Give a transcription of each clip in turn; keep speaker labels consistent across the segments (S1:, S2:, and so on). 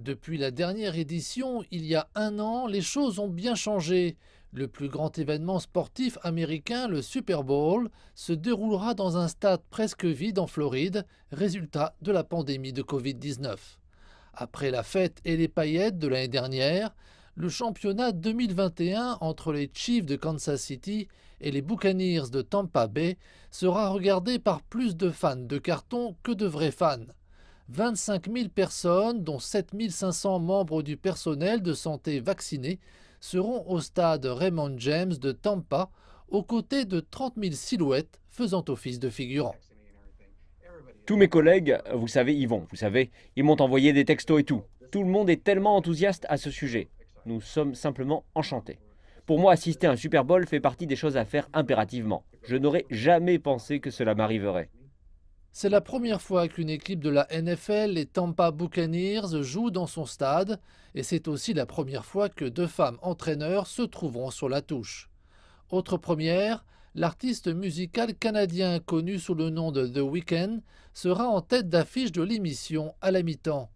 S1: Depuis la dernière édition, il y a un an, les choses ont bien changé. Le plus grand événement sportif américain, le Super Bowl, se déroulera dans un stade presque vide en Floride, résultat de la pandémie de Covid-19. Après la fête et les paillettes de l'année dernière, le championnat 2021 entre les Chiefs de Kansas City et les Buccaneers de Tampa Bay sera regardé par plus de fans de carton que de vrais fans. 25 000 personnes, dont 7 500 membres du personnel de santé vaccinés, seront au stade Raymond James de Tampa, aux côtés de 30 000 silhouettes faisant office de figurants.
S2: Tous mes collègues, vous savez, y vont, vous savez, ils m'ont envoyé des textos et tout. Tout le monde est tellement enthousiaste à ce sujet. Nous sommes simplement enchantés. Pour moi, assister à un Super Bowl fait partie des choses à faire impérativement. Je n'aurais jamais pensé que cela m'arriverait.
S1: C'est la première fois qu'une équipe de la NFL, les Tampa Buccaneers, joue dans son stade, et c'est aussi la première fois que deux femmes entraîneurs se trouveront sur la touche. Autre première, l'artiste musical canadien connu sous le nom de The Weeknd sera en tête d'affiche de l'émission à la mi-temps.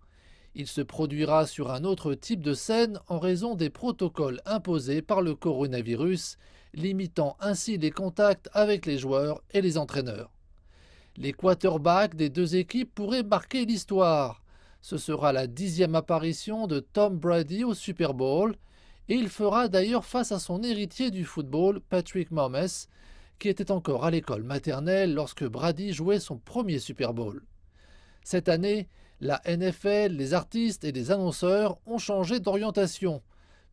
S1: Il se produira sur un autre type de scène en raison des protocoles imposés par le coronavirus, limitant ainsi les contacts avec les joueurs et les entraîneurs. Les quarterbacks des deux équipes pourraient marquer l'histoire. Ce sera la 10e apparition de Tom Brady au Super Bowl, et il fera d'ailleurs face à son héritier du football, Patrick Mahomes, qui était encore à l'école maternelle lorsque Brady jouait son premier Super Bowl. Cette année, la NFL, les artistes et les annonceurs ont changé d'orientation.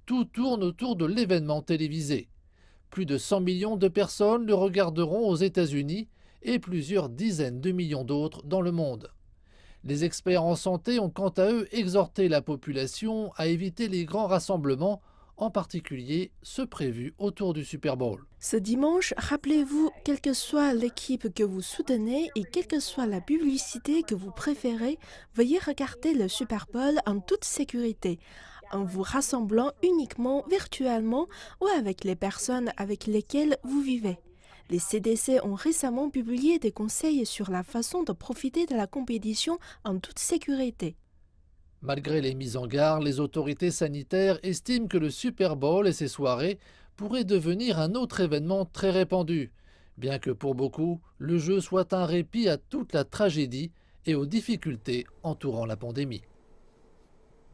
S1: Tout tourne autour de l'événement télévisé. Plus de 100 millions de personnes le regarderont aux États-Unis et plusieurs dizaines de millions d'autres dans le monde. Les experts en santé ont quant à eux exhorté la population à éviter les grands rassemblements, en particulier ceux prévus autour du Super Bowl.
S3: Ce dimanche, rappelez-vous, quelle que soit l'équipe que vous soutenez et quelle que soit la publicité que vous préférez, veuillez regarder le Super Bowl en toute sécurité, en vous rassemblant uniquement virtuellement ou avec les personnes avec lesquelles vous vivez. Les CDC ont récemment publié des conseils sur la façon de profiter de la compétition en toute sécurité.
S1: Malgré les mises en garde, les autorités sanitaires estiment que le Super Bowl et ses soirées pourraient devenir un autre événement très répandu, bien que pour beaucoup, le jeu soit un répit à toute la tragédie et aux difficultés entourant la pandémie.